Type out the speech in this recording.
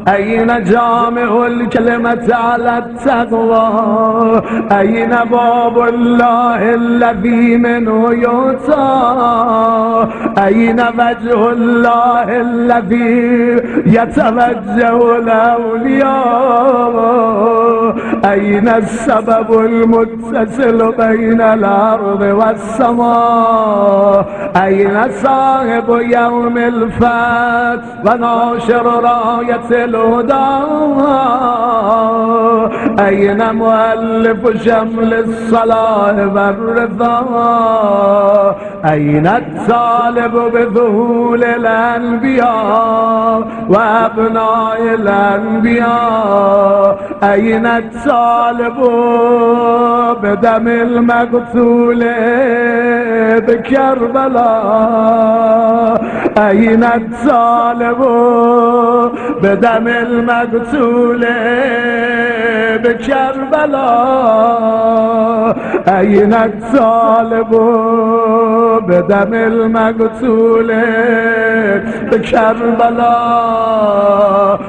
أين جامع الكلمة على التقوى أين باب الله الذي منه يؤتى أين وجه الله الذي يتوجه الأولياء أين السبب المتصل بين الأرض والسماء أين صاحب يوم الفتح وناشر راية الهدى أين مؤلف شمل الصلاح والرضا أين الطالب بذهول الأنبياء وأبناء الأنبياء أين الطالب بدم المقتول بكربلاء أين الطالب بدم المقتول بكربلاء أين الطالب بدم المقتول بكربلاء